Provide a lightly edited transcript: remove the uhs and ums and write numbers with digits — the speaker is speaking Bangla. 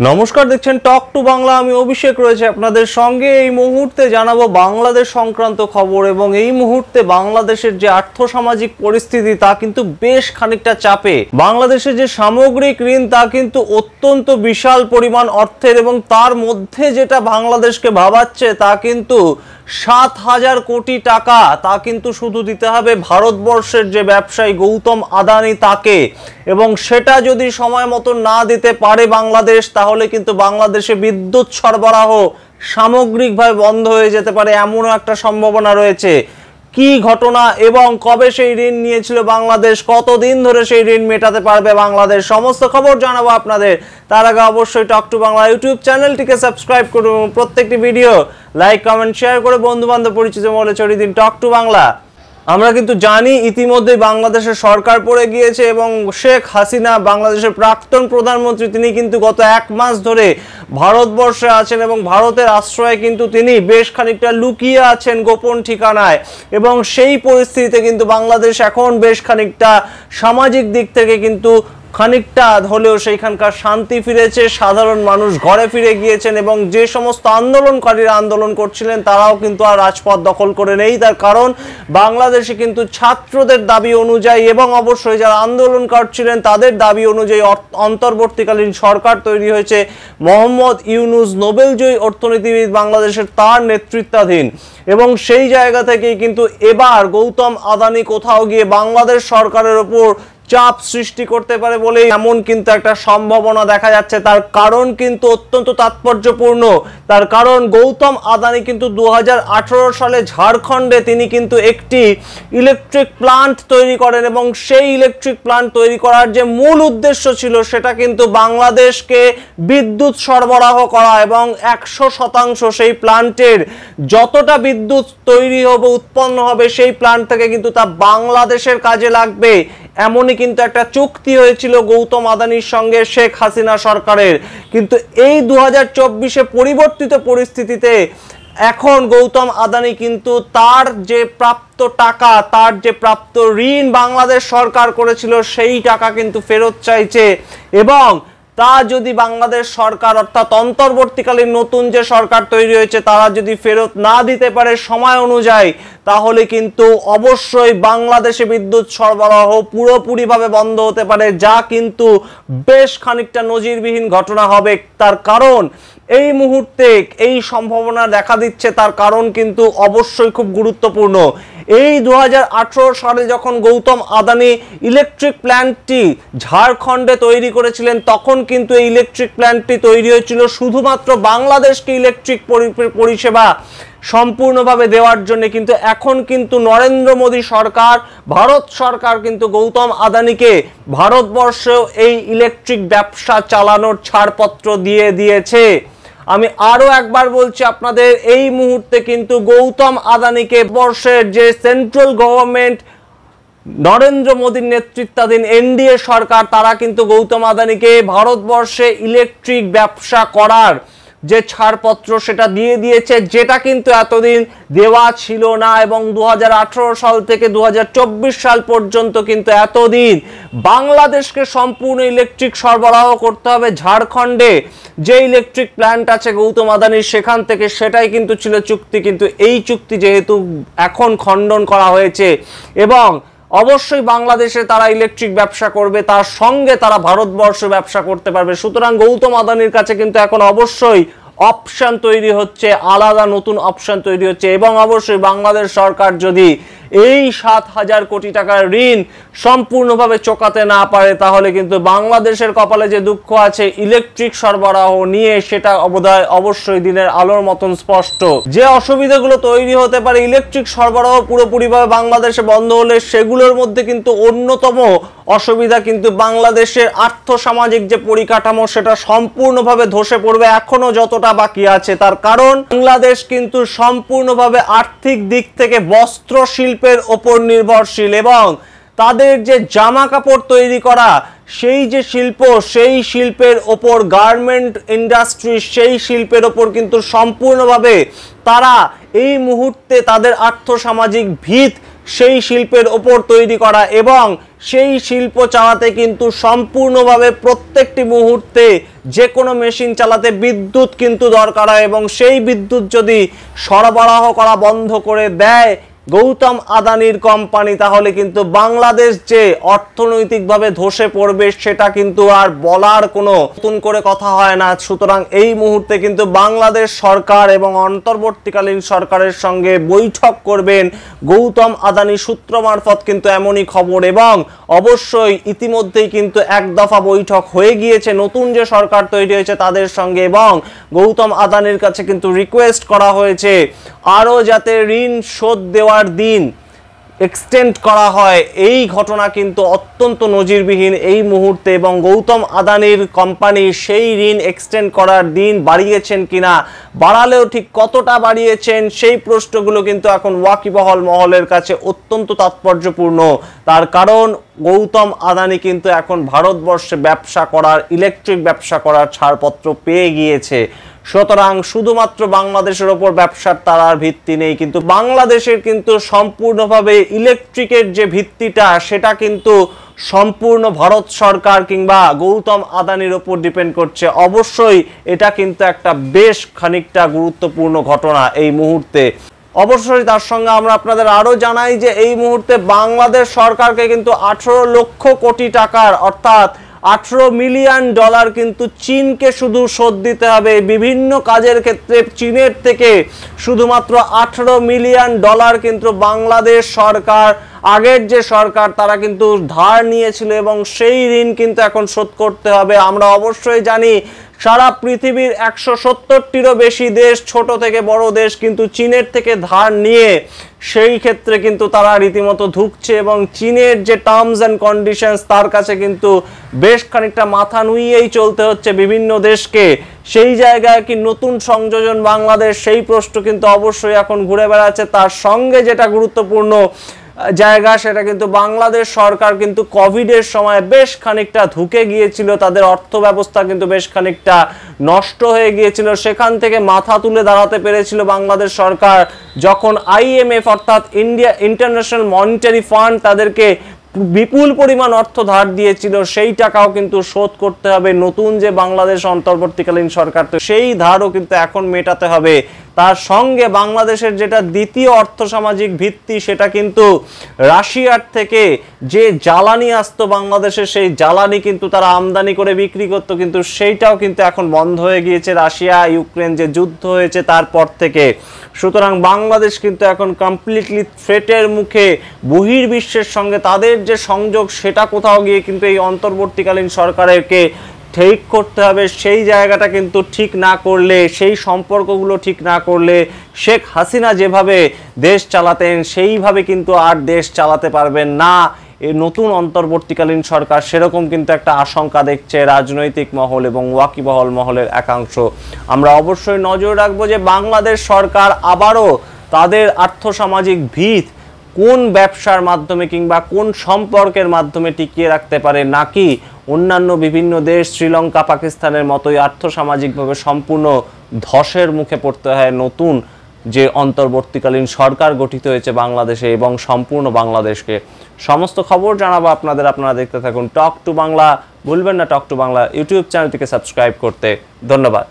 নমস্কার, দেখছেন টক টু বাংলা। আমি অভিষেক রয়েছে আপনাদের সঙ্গে। এই মুহূর্তে জানাবো বাংলাদেশ সংক্রান্ত খবর এবং এই মুহূর্তে বাংলাদেশের যে আর্থসামাজিক পরিস্থিতি তা কিন্তু বেশ খানিকটা চাপে। বাংলাদেশের যে সামগ্রিক ঋণ তা কিন্তু অত্যন্ত বিশাল পরিমাণ অর্থের এবং তার মধ্যে যেটা বাংলাদেশকে ভাবাচ্ছে তা কিন্তু ৭,০০০ কোটি টাকা। তা কিন্তু শুধু দিতে হবে ভারতবর্ষের যে ব্যবসায়ী গৌতম আদানি তাকে, এবং সেটা যদি সময় মতো না দিতে পারে বাংলাদেশ, তাহলে কিন্তু বাংলাদেশে বিদ্যুৎ সরবরাহ সামগ্রিকভাবে বন্ধ হয়ে যেতে পারে, এমনও একটা সম্ভাবনা রয়েছে। কি ঘটনা এবং কবে সেই ঋণ নিয়েছিল বাংলাদেশ, কতদিন ধরে সেই ঋণ মেটাতে পারবে বাংলাদেশ, সমস্ত খবর জানাবো আপনাদের। তার আগে অবশ্যই টক টু বাংলা ইউটিউব চ্যানেলটিকে সাবস্ক্রাইব করুন, প্রত্যেকটি ভিডিও লাইক কমেন্ট শেয়ার করে বন্ধু বান্ধব পরিচিত মহলে ছড়িয়ে দিন। Talk to Bangla. আমরা কিন্তু জানি ইতিমধ্যে বাংলাদেশের সরকার পড়ে গিয়েছে এবং শেখ হাসিনা বাংলাদেশের প্রাক্তন প্রধানমন্ত্রী, তিনি কিন্তু গত 1 মাস ধরে ভারতবর্ষে আছেন এবং ভারতের আশ্রয়ে কিন্তু তিনি বেশ খানিকটা লুকিয়ে আছেন গোপন ঠিকানায়। এবং সেই পরিস্থিতিতে কিন্তু বাংলাদেশ এখন বেশ খানিকটা সামাজিক দিক থেকে কিন্তু খানিকটা হলেও সেইখানকার শান্তি ফিরেছে, সাধারণ মানুষ ঘরে ফিরে গিয়েছেন এবং যে সমস্ত আন্দোলনকারীরা আন্দোলন করছিলেন তারাও কিন্তু আর রাজপথ দখল করে নেই। তার কারণ বাংলাদেশে কিন্তু ছাত্রদের দাবি অনুযায়ী এবং অবশ্যই যারা আন্দোলন করছিলেন তাদের দাবি অনুযায়ী অন্তর্বর্তীকালীন সরকার তৈরি হয়েছে। মোহাম্মদ ইউনুস নোবেলজয়ী অর্থনীতিবিদ বাংলাদেশের, তার নেতৃত্বাধীন। এবং সেই জায়গা থেকেই কিন্তু এবার গৌতম আদানি কোথাও গিয়ে বাংলাদেশ সরকারের উপর চাপ সৃষ্টি করতে পারে বলে এমন কিন্তু একটা সম্ভাবনা দেখা যাচ্ছে। তার কারণ কিন্তু অত্যন্ত তাৎপর্যপূর্ণ। তার কারণ গৌতম আদানি কিন্তু 2018 সালে ঝাড়খণ্ডে তিনি কিন্তু একটি ইলেকট্রিক প্লান্ট তৈরি করেন এবং সেই ইলেকট্রিক প্লান্ট তৈরি করার যে মূল উদ্দেশ্য ছিল সেটা কিন্তু বাংলাদেশকে বিদ্যুৎ সরবরাহ করা এবং 100% সেই প্লান্টের যতটা বিদ্যুৎ তৈরি হবে উৎপন্ন হবে সেই প্লান্ট থেকে কিন্তু তা বাংলাদেশের কাজে লাগবে। এমনই কিন্তু একটা চুক্তি হয়েছিল গৌতম আদানির সঙ্গে শেখ হাসিনা সরকারের। কিন্তু এই 2024-এ পরিবর্তিত পরিস্থিতিতে এখন গৌতম আদানি কিন্তু তার যে প্রাপ্ত টাকা, তার যে প্রাপ্ত ঋণ বাংলাদেশ সরকার করেছিল সেই টাকা কিন্তু ফেরত চাইছে। এবং তা যদি বাংলাদেশ সরকার অর্থাৎ অন্তর্বর্তীকালীন নতুন যে সরকার তৈরি হয়েছে তারা যদি ফেরত না দিতে পারে সময় অনুযায়ী, তাহলে কিন্তু অবশ্যই বাংলাদেশে বিদ্যুৎ সরবরাহ পুরোপুরিভাবে বন্ধ হতে পারে, যা কিন্তু বেশ খানিকটা নজিরবিহীন ঘটনা হবে। তার কারণ এই মুহূর্তে এই সম্ভাবনা দেখা দিচ্ছে, তার কারণ কিন্তু অবশ্যই খুব গুরুত্বপূর্ণ। এই 2018 সালে যখন গৌতম আদানি ইলেকট্রিক প্ল্যান্টটি ঝাড়খণ্ডে তৈরি করেছিলেন, তখন কিন্তু এই ইলেকট্রিক প্ল্যান্টটি তৈরি হয়েছিল শুধুমাত্র বাংলাদেশকে ইলেকট্রিক পরিষেবা সম্পূর্ণভাবে দেওয়ার জন্য। কিন্তু এখন কিন্তু নরেন্দ্র মোদী সরকার, ভারত সরকার কিন্তু গৌতম আদানিকে ভারতবর্ষেও এই ইলেকট্রিক ব্যবসা চালানোর ছাড়পত্র দিয়ে দিয়েছে। আমি আরো একবার বলছি আপনাদের, এই মুহূর্তে কিন্তু গৌতম আদানিকে বর্ষের যে সেন্ট্রাল গভর্নমেন্ট নরেন্দ্র মোদীর নেতৃত্বাধীন এনডিএ সরকার, তারা কিন্তু গৌতম আদানিকে ভারতবর্ষে ইলেকট্রিক ব্যবসা করার যে ছাড়পত্র সেটা দিয়ে দিয়েছে, যেটা কিন্তু এতদিন দেওয়া ছিল না। এবং 2018 সাল থেকে 2024 সাল পর্যন্ত কিন্তু এতদিন বাংলাদেশকে সম্পূর্ণ ইলেকট্রিক সরবরাহ করতে হবে ঝাড়খণ্ডে যে ইলেকট্রিক প্ল্যান্ট আছে গৌতম আদানির সেখান থেকে, সেটাই কিন্তু ছিল চুক্তি। কিন্তু এই চুক্তি যেহেতু এখন খণ্ডন করা হয়েছে এবং অবশ্যই বাংলাদেশে তারা ইলেকট্রিক ব্যবসা করবে, তার সঙ্গে তারা ভারতবর্ষ ব্যবসা করতে পারবে। সুতরাং গৌতম আদানির কাছে কিন্তু এখন অবশ্যই অপশন তৈরি হচ্ছে, আলাদা নতুন অপশন তৈরি হচ্ছে। এবং অবশ্যই বাংলাদেশ সরকার যদি এই ৭,০০০ কোটি টাকার ঋণ সম্পূর্ণভাবে চোকাতে না পারে, তাহলে কিন্তু বাংলাদেশের কপালে যে দুঃখ আছে ইলেকট্রিক সরবরাহ নিয়ে, সেটা অবশ্যই দিনের আলোর মতন স্পষ্ট। যে অসুবিধাগুলো তৈরি হতে পারে ইলেকট্রিক সরবরাহ পুরোপুরিভাবে বাংলাদেশে বন্ধ হলে, সেগুলোর মধ্যে কিন্তু অন্যতম অসুবিধা কিন্তু বাংলাদেশের আর্থসামাজিক যে পরিকাঠামো সেটা সম্পূর্ণভাবে ধসে পড়বে এখনো যতটা বাকি আছে। তার কারণ বাংলাদেশ কিন্তু সম্পূর্ণভাবে আর্থিক দিক থেকে বস্ত্র শিল্পের ওপর নির্ভরশীল এবং তাদের যে জামা কাপড় তৈরি করা সেই যে শিল্প, সেই শিল্পের ওপর গার্মেন্ট ইন্ডাস্ট্রি, সেই শিল্পের ওপর কিন্তু সম্পূর্ণভাবে তারা এই মুহূর্তে তাদের আর্থসামাজিক ভিত সেই শিল্পের ওপর তৈরি করা এবং সেই শিল্প চালাতে কিন্তু সম্পূর্ণভাবে প্রত্যেকটি মুহূর্তে যে কোনো মেশিন চালাতে বিদ্যুৎ কিন্তু দরকার হয় এবং সেই বিদ্যুৎ যদি সরবরাহ করা বন্ধ করে দেয় গৌতম আদানির কোম্পানি, তাহলে কিন্তু বাংলাদেশ যে অর্থনৈতিকভাবে ধসে পড়বে সেটা কিন্তু আর বলার কোনো নতুন করে কথা হয় না। সুতরাং এই মুহূর্তে কিন্তু বাংলাদেশ সরকার এবং অন্তর্বর্তীকালীন সরকারের সঙ্গে বৈঠক করবেন গৌতম আদানি সূত্র মারফত কিন্তু এমনই খবর, এবং অবশ্যই ইতিমধ্যেই কিন্তু এক দফা বৈঠক হয়ে গিয়েছে নতুন যে সরকার তৈরি হয়েছে তাদের সঙ্গে, এবং গৌতম আদানির কাছে কিন্তু রিকোয়েস্ট করা হয়েছে আরও যাতে ঋণ শোধ দেওয়ার দিন এক্সটেন্ড করা হয়। এই ঘটনা কিন্তু অত্যন্ত নজিরবিহীন এই মুহূর্তে, এবং গৌতম আদানির কোম্পানি সেই ঋণ এক্সটেন্ড করার দিন বাড়িয়েছেন কিনা, বাড়ালেও ঠিক কতটা বাড়িয়েছেন সেই প্রশ্নগুলো কিন্তু এখন ওয়াকিবহাল মহলের কাছে অত্যন্ত তাৎপর্যপূর্ণ। তার কারণ গৌতম আদানি কিন্তু এখন ভারতবর্ষে ব্যবসা করার, ইলেকট্রিক ব্যবসা করার ছাড়পত্র পেয়ে গিয়েছে। সুতরাং শুধুমাত্র বাংলাদেশের ওপর ব্যবসার তার আর ভিত্তি নেই, কিন্তু বাংলাদেশের কিন্তু সম্পূর্ণভাবে ইলেকট্রিকের যে ভিত্তিটা সেটা কিন্তু সম্পূর্ণ ভারত সরকার কিংবা গৌতম আদানির ওপর ডিপেন্ড করছে। অবশ্যই এটা কিন্তু একটা বেশ খানিকটা গুরুত্বপূর্ণ ঘটনা এই মুহূর্তে। অবশ্যই তার সঙ্গে আমরা আপনাদের আরো জানাই যে এই মুহূর্তে বাংলাদেশ সরকারকে কিন্তু 18 লক্ষ কোটি টাকার অর্থাৎ $18 মিলিয়ন কিন্তু চীনকে শুধু শোধ দিতে হবে। বিভিন্ন কাজের ক্ষেত্রে চীনের থেকে শুধুমাত্র $18 মিলিয়ন কিন্তু বাংলাদেশ সরকার, আগের যে সরকার তারা কিন্তু ধার নিয়েছিল এবং সেই ঋণ কিন্তু এখন শোধ করতে হবে। আমরা অবশ্যই জানি সারা পৃথিবীর 170টিরও বেশি দেশ, ছোট থেকে বড় দেশ কিন্তু চীনের থেকে ধার নিয়ে সেই ক্ষেত্রে কিন্তু তারা রীতিমতো ধুঁকছে, এবং চীনের যে টার্মস অ্যান্ড কন্ডিশনস তার কাছে কিন্তু বেশ খানিকটা মাথা নুইয়েই চলতে হচ্ছে বিভিন্ন দেশকে। সেই জায়গায় কি নতুন সংযোজন বাংলাদেশ, সেই প্রশ্ন কিন্তু অবশ্যই এখন ঘুরে বেড়াচ্ছে। তার সঙ্গে যেটা গুরুত্বপূর্ণ জায়গা সেটা কিন্তু বাংলাদেশ সরকার কিন্তু কোভিডের সময় বেশ খানিকটা ধুকে গিয়েছিল, তাদের অর্থ ব্যবস্থা কিন্তু বেশ খানিকটা নষ্ট হয়ে গিয়েছিল। সেখান থেকে মাথা তুলে দাঁড়াতে পেরেছিল বাংলাদেশ সরকার যখন IMF অর্থাৎ ইন্টারন্যাশনাল মনিটারি ফান্ড তাদেরকে বিপুল পরিমাণ অর্থ ধার দিয়েছিল, সেই টাকাও কিন্তু শোধ করতে হবে। নতুন যে বাংলাদেশ অন্তর্বর্তীকালীন সরকার তো সেই ধারও কিন্তু এখন মেটাতে হবে। তার সঙ্গে বাংলাদেশের যেটা দ্বিতীয় অর্থসামাজিক ভিত্তি সেটা কিন্তু রাশিয়ার থেকে যে জ্বালানি আসতো বাংলাদেশে, সেই জ্বালানি কিন্তু তারা আমদানি করে বিক্রি করতো, কিন্তু সেইটাও কিন্তু এখন বন্ধ হয়ে গিয়েছে রাশিয়া ইউক্রেন যে যুদ্ধ হয়েছে তারপর থেকে। সুতরাং বাংলাদেশ কিন্তু এখন কমপ্লিটলি থ্রেটের মুখে, বহির্বিশ্বের সঙ্গে তাদের যে সংযোগ সেটা কোথাও গিয়ে কিন্তু এই অন্তর্বর্তীকালীন সরকারকে ঠিক করতে হবে। সেই জায়গাটা কিন্তু ঠিক না করলে, সেই সম্পর্কগুলো ঠিক না করলে শেখ হাসিনা যেভাবে দেশ চালাতেন সেইভাবে কিন্তু আর দেশ চালাতে পারবেন না এই নতুন অন্তর্বর্তীকালীন সরকার। সেরকম কিন্তু একটা আশঙ্কা দেখছে রাজনৈতিক মহল এবং ওয়াকিবহাল মহলের একাংশ। আমরা অবশ্যই নজর রাখবো যে বাংলাদেশ সরকার আবারও তাদের আর্থসামাজিক ভিত কোন ব্যবসার মাধ্যমে কিংবা কোন সম্পর্কের মাধ্যমে টিকিয়ে রাখতে পারে, নাকি অন্যান্য বিভিন্ন দেশ শ্রীলঙ্কা পাকিস্তানের মতোই আর্থসামাজিকভাবে সম্পূর্ণ ধসের মুখে পড়তে হয় নতুন যে অন্তর্বর্তীকালীন সরকার গঠিত হয়েছে বাংলাদেশে এবং সম্পূর্ণ বাংলাদেশকে। সমস্ত খবর জানাবো আপনাদের, আপনারা দেখতে থাকুন টক টু বাংলা। ভুলবেন না টক টু বাংলা ইউটিউব চ্যানেলটিকে সাবস্ক্রাইব করতে। ধন্যবাদ।